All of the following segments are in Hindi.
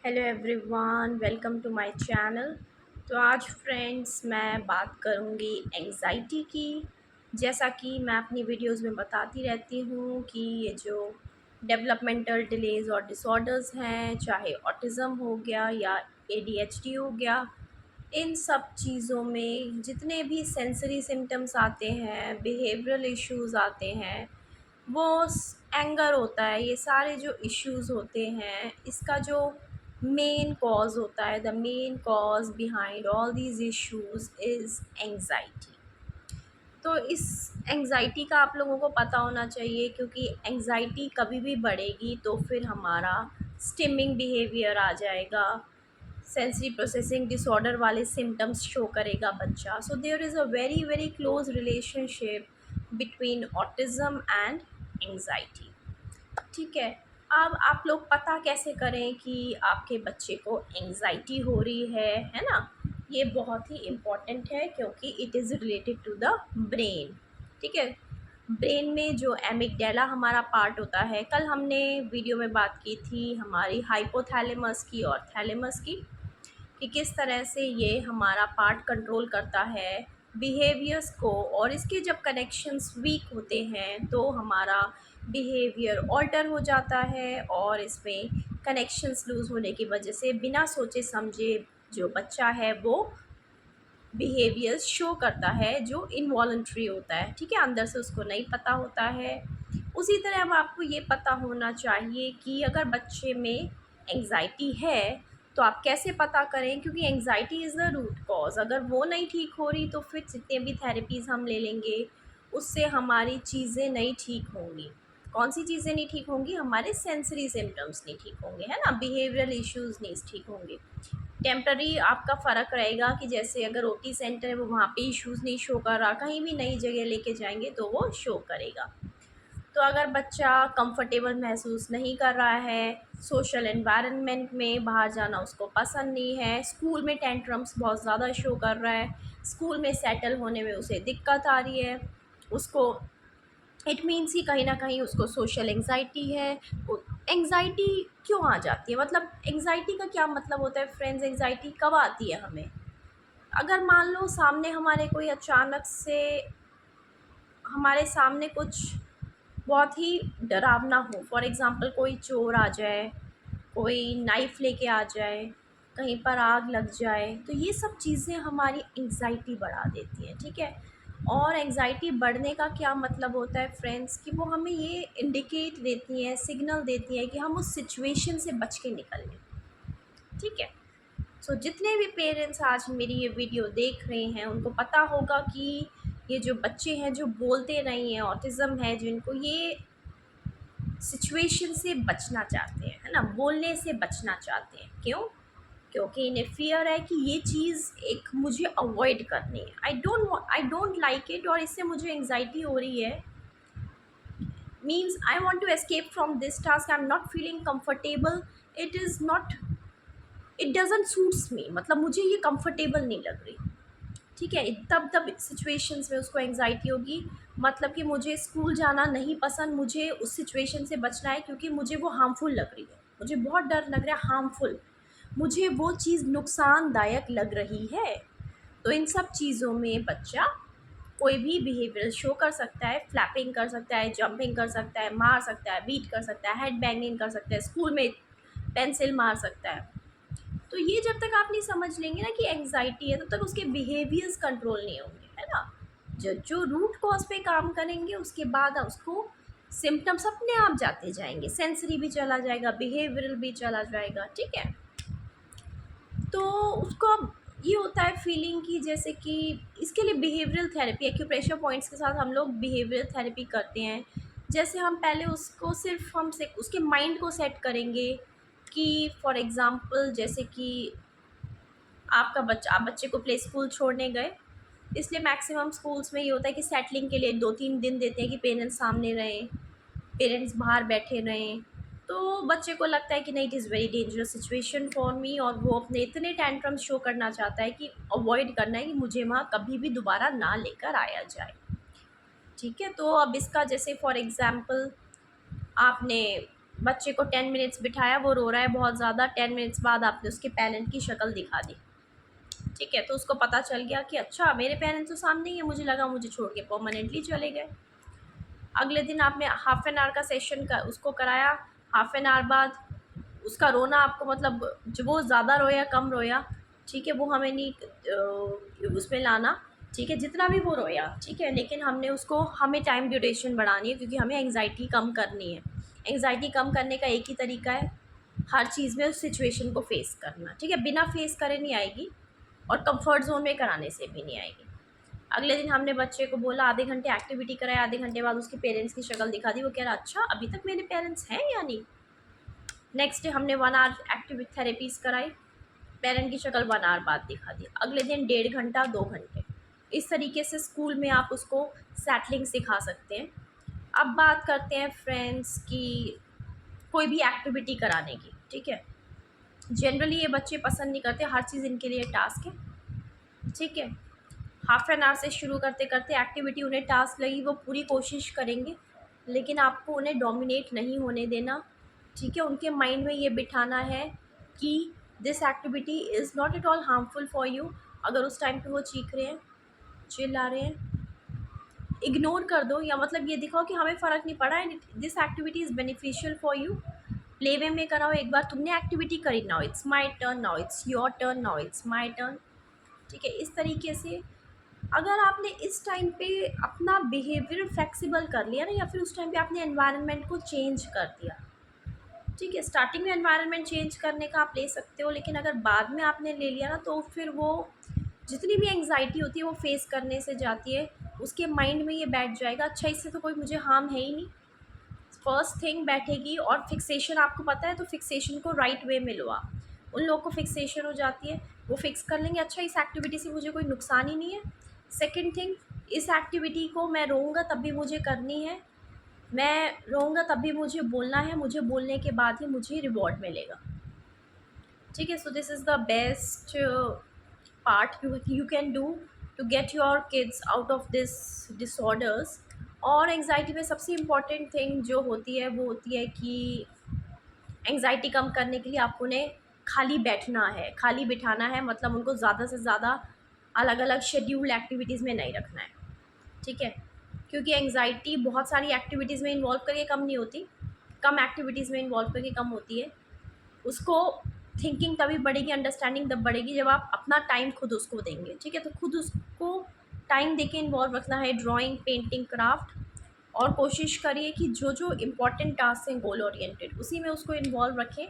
Hello everyone, welcome to my channel. तो आज फ्रेंड्स मैं बात करूंगी एंजाइटी की। जैसा कि मैं अपनी वीडियोस में बताती रहती हूँ कि ये जो डेवलपमेंटल डिलेज़ और डिसऑर्डर्स हैं, चाहे ऑटिज़म हो गया या एडीएचडी हो गया, इन सब चीज़ों में जितने भी सेंसरी सिम्टम्स आते हैं, बिहेवियरल इश्यूज़ आते हैं, वो एंगर होता है। ये सारे जो इश्यूज़ होते हैं, इसका जो मेन कॉज़ होता है, the main cause behind all these issues is anxiety. तो इस एंग्जाइटी का आप लोगों को पता होना चाहिए, क्योंकि एंग्जाइटी कभी भी बढ़ेगी तो फिर हमारा स्टिमिंग बिहेवियर आ जाएगा, सेंसरी प्रोसेसिंग डिसऑर्डर वाले सिम्टम्स शो करेगा बच्चा। So there is a very very close relationship between autism and anxiety. ठीक है। अब आप लोग पता कैसे करें कि आपके बच्चे को एंग्जाइटी हो रही है ना? ये बहुत ही इम्पॉर्टेंट है, क्योंकि it is related to the brain. ठीक है। ब्रेन में जो एमिगडाला हमारा पार्ट होता है, कल हमने वीडियो में बात की थी हमारी हाइपोथैलेमस की और थैलेमस की, कि किस तरह से ये हमारा पार्ट कंट्रोल करता है बिहेवियर्स को, और इसके जब कनेक्शंस वीक होते हैं तो हमारा बिहेवियर ऑल्टर हो जाता है, और इसमें कनेक्शंस लूज़ होने की वजह से बिना सोचे समझे जो बच्चा है वो बिहेवियर्स शो करता है जो इनवॉलंटरी होता है। ठीक है, अंदर से उसको नहीं पता होता है। उसी तरह अब आपको ये पता होना चाहिए कि अगर बच्चे में एंग्जाइटी है तो आप कैसे पता करें, क्योंकि anxiety is the root cause. अगर वो नहीं ठीक हो रही तो फिर जितने भी थेरेपीज़ हम ले लेंगे उससे हमारी चीज़ें नहीं ठीक होंगी। कौन सी चीज़ें नहीं ठीक होंगी? हमारे सेंसरी सिम्टम्स नहीं ठीक होंगे, है ना? बिहेवियरल इश्यूज़ नहीं ठीक होंगे। टेम्पररी आपका फ़र्क रहेगा कि जैसे अगर ओटी सेंटर है वो वहाँ पे इश्यूज़ नहीं शो कर रहा, कहीं भी नई जगह लेके जाएंगे तो वो शो करेगा। तो अगर बच्चा कंफर्टेबल महसूस नहीं कर रहा है, सोशल एनवायरनमेंट में बाहर जाना उसको पसंद नहीं है, स्कूल में टेंट्रम्स बहुत ज़्यादा शो कर रहा है, स्कूल में सेटल होने में उसे दिक्कत आ रही है, उसको इट मीन्स कि कहीं ना कहीं उसको सोशल एंग्जाइटी है। एंग्जाइटी क्यों आ जाती है? मतलब एंग्जाइटी का क्या मतलब होता है फ्रेंड्स? एंग्जाइटी कब आती है हमें? अगर मान लो सामने हमारे कोई अचानक से हमारे सामने कुछ बहुत ही डरावना हो, फॉर एग्ज़ाम्पल कोई चोर आ जाए, कोई नाइफ़ लेके आ जाए, कहीं पर आग लग जाए, तो ये सब चीज़ें हमारी एंग्ज़ाइटी बढ़ा देती हैं। ठीक है। और एंग्ज़ाइटी बढ़ने का क्या मतलब होता है फ्रेंड्स, कि वो हमें ये इंडिकेट देती हैं, सिग्नल देती हैं कि हम उस सिचुएशन से बच के निकल लें। ठीक है। सो जितने भी पेरेंट्स आज मेरी ये वीडियो देख रहे हैं उनको पता होगा कि ये जो बच्चे हैं जो बोलते नहीं हैं, ऑटिज़म है जिनको, ये सिचुएशन से बचना चाहते हैं, है ना? बोलने से बचना चाहते हैं। क्यों? क्योंकि इन्हें फ़ियर है कि ये चीज़ एक मुझे अवॉइड करनी है। आई डोंट लाइक इट, और इससे मुझे एंग्जाइटी हो रही है, means I want to escape from this task, I am not feeling comfortable, it is not, it doesn't suits me, मतलब मुझे ये कंफर्टेबल नहीं लग रही। ठीक है। तब तब सिचुएशंस में उसको एंग्जाइटी होगी, मतलब कि मुझे स्कूल जाना नहीं पसंद, मुझे उस सिचुएशन से बचना है क्योंकि मुझे वो हार्मफुल लग रही है, मुझे बहुत डर लग रहा है, हार्मफुल, मुझे वो चीज़ नुकसानदायक लग रही है। तो इन सब चीज़ों में बच्चा कोई भी बिहेवियर शो कर सकता है, फ्लैपिंग कर सकता है, जंपिंग कर सकता है, मार सकता है, बीट कर सकता है, हेड बैंगिंग कर सकता है, स्कूल में पेंसिल मार सकता है। तो ये जब तक आप नहीं समझ लेंगे ना कि एंग्जाइटी है, तब तक उसके बिहेवियर्स कंट्रोल नहीं होंगे, है ना? जो जो रूट कॉज पे काम करेंगे उसके बाद उसको सिम्टम्स अपने आप जाते जाएंगे, सेंसरी भी चला जाएगा, बिहेवियरल भी चला जाएगा। ठीक है। तो उसको अब ये होता है फीलिंग की, जैसे कि इसके लिए बिहेवियरल थेरेपी, एक्यूप्रेशर पॉइंट्स के साथ हम लोग बिहेवियरल थेरेपी करते हैं। जैसे हम पहले उसको सिर्फ हम से उसके माइंड को सेट करेंगे कि फॉर एग्ज़ाम्पल जैसे कि आप बच्चे को प्ले स्कूल छोड़ने गए, इसलिए मैक्सिमम स्कूल्स में ये होता है कि सेटलिंग के लिए 2-3 दिन देते हैं कि पेरेंट्स सामने रहें, पेरेंट्स बाहर बैठे रहें। तो बच्चे को लगता है कि नहीं, it is very dangerous situation for me, और वो अपने इतने टेंट्रम्स शो करना चाहता है कि अवॉइड करना है कि मुझे वहाँ कभी भी दोबारा ना लेकर आया जाए। ठीक है। तो अब इसका जैसे फॉर एग्ज़ाम्पल आपने बच्चे को 10 मिनट्स बिठाया, वो रो रहा है बहुत ज़्यादा, 10 मिनट्स बाद आपने उसके पेरेंट की शक्ल दिखा दी, ठीक है, तो उसको पता चल गया कि अच्छा मेरे पेरेंट्स तो सामने ही है, मुझे लगा मुझे छोड़ के परमानेंटली चले गए। अगले दिन आपने हाफ एन आवर का सेशन का उसको कराया, हाफ एन आवर बाद उसका रोना आपको मतलब जो वो ज़्यादा रोया कम रोया, ठीक है, वो हमें नहीं उसमें लाना, ठीक है, जितना भी वो रोया, ठीक है, लेकिन हमने उसको हमें टाइम ड्यूरेशन बढ़ानी है क्योंकि हमें एंग्जाइटी कम करनी है। एंग्जाइटी कम करने का एक ही तरीका है, हर चीज़ में उस सिचुएशन को फेस करना, ठीक है, बिना फेस करे नहीं आएगी और कंफर्ट जोन में कराने से भी नहीं आएगी। अगले दिन हमने बच्चे को बोला आधे घंटे एक्टिविटी कराया, आधे घंटे बाद उसके पेरेंट्स की शक्ल दिखा दी, वो कह रहा अच्छा अभी तक मेरे पेरेंट्स हैं या नहीं। नेक्स्ट डे हमने 1 आवर एक्टिविटी थेरेपीज़ कराई, पेरेंट की शक्ल 1 आवर बाद दिखा दी। अगले दिन 1.5 घंटा 2 घंटे, इस तरीके से स्कूल में आप उसको सेटलिंग सिखा सकते हैं। अब बात करते हैं फ्रेंड्स की कोई भी एक्टिविटी कराने की, ठीक है, जनरली ये बच्चे पसंद नहीं करते, हर चीज़ इनके लिए टास्क है, ठीक है, हाफ एन आवर से शुरू करते करते एक्टिविटी उन्हें टास्क लगी, वो पूरी कोशिश करेंगे, लेकिन आपको उन्हें डोमिनेट नहीं होने देना, ठीक है, उनके माइंड में ये बिठाना है कि this activity is not at all harmful for you. अगर उस टाइम पे वो चीख रहे हैं, चिल्ला रहे हैं, इग्नोर कर दो या मतलब ये दिखाओ कि हमें फ़र्क नहीं पड़ा and this activity is beneficial for you. Play way में कराओ, एक बार तुमने एक्टिविटी करी, now it's my turn, now it's your turn, now it's my turn, ठीक है, इस तरीके से अगर आपने इस टाइम पे अपना बिहेवियर फ्लेक्सिबल कर लिया ना, या फिर उस टाइम पे आपने एनवायरनमेंट को चेंज कर दिया, ठीक है, स्टार्टिंग में एनवायरनमेंट चेंज करने का आप ले सकते हो, लेकिन अगर बाद में आपने ले लिया ना तो फिर वो जितनी भी एंग्जाइटी होती है वो फेस करने से जाती है, उसके माइंड में ये बैठ जाएगा अच्छा इससे तो कोई मुझे हार्म है ही नहीं, फर्स्ट थिंग बैठेगी। और फिक्सेशन आपको पता है, तो फिक्सेशन को राइट वे में लो आप, उन लोगों को फिक्सेशन हो जाती है, वो फिक्स कर लेंगे अच्छा इस एक्टिविटी से मुझे कोई नुकसान ही नहीं है। सेकंड थिंग, इस एक्टिविटी को मैं रोऊँगा तब भी मुझे करनी है, मैं रोऊँगा तब भी मुझे बोलना है, मुझे बोलने के बाद ही मुझे रिवॉर्ड मिलेगा, ठीक है। So this is the best part you can do to get your kids out of this disorders. और एंग्जाइटी में सबसे इम्पॉर्टेंट थिंग जो होती है वो होती है कि एंग्जाइटी कम करने के लिए आपको उन्हें खाली बैठना है, खाली बिठाना है, मतलब उनको ज़्यादा से ज़्यादा अलग अलग शेड्यूल्ड एक्टिविटीज़ में नहीं रखना है, ठीक है, क्योंकि एंग्जाइटी बहुत सारी एक्टिविटीज़ में इन्वॉल्व करके कम नहीं होती, कम एक्टिविटीज़ में इन्वॉल्व करके कम होती है। उसको थिंकिंग तभी बढ़ेगी, अंडरस्टैंडिंग तब बढ़ेगी जब आप अपना टाइम खुद उसको देंगे, ठीक है, तो खुद उसको टाइम देके इन्वॉल्व रखना है, ड्राइंग, पेंटिंग, क्राफ्ट, और कोशिश करिए कि जो जो इम्पोर्टेंट टास्क हैं गोल ओरिएंटेड उसी में उसको इन्वॉल्व रखें,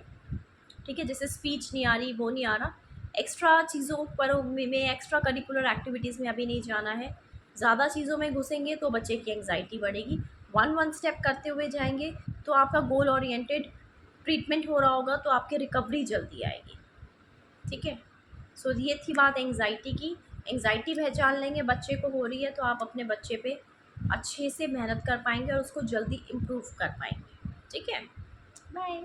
ठीक है, जैसे स्पीच नहीं आ रही, वो नहीं आ रहा, एक्स्ट्रा चीज़ों पर में एक्स्ट्रा करिकुलर एक्टिविटीज़ में अभी नहीं जाना है, ज़्यादा चीज़ों में घुसेंगे तो बच्चे की एंग्जाइटी बढ़ेगी। वन स्टेप करते हुए जाएंगे तो आपका गोल ओरिएंटेड ट्रीटमेंट हो रहा होगा तो आपकी रिकवरी जल्दी आएगी, ठीक है। सो ये थी बात एंग्जाइटी की, एंग्जाइटी पहचान लेंगे बच्चे को हो रही है तो आप अपने बच्चे पे अच्छे से मेहनत कर पाएंगे और उसको जल्दी इम्प्रूव कर पाएंगे, ठीक है। बाय।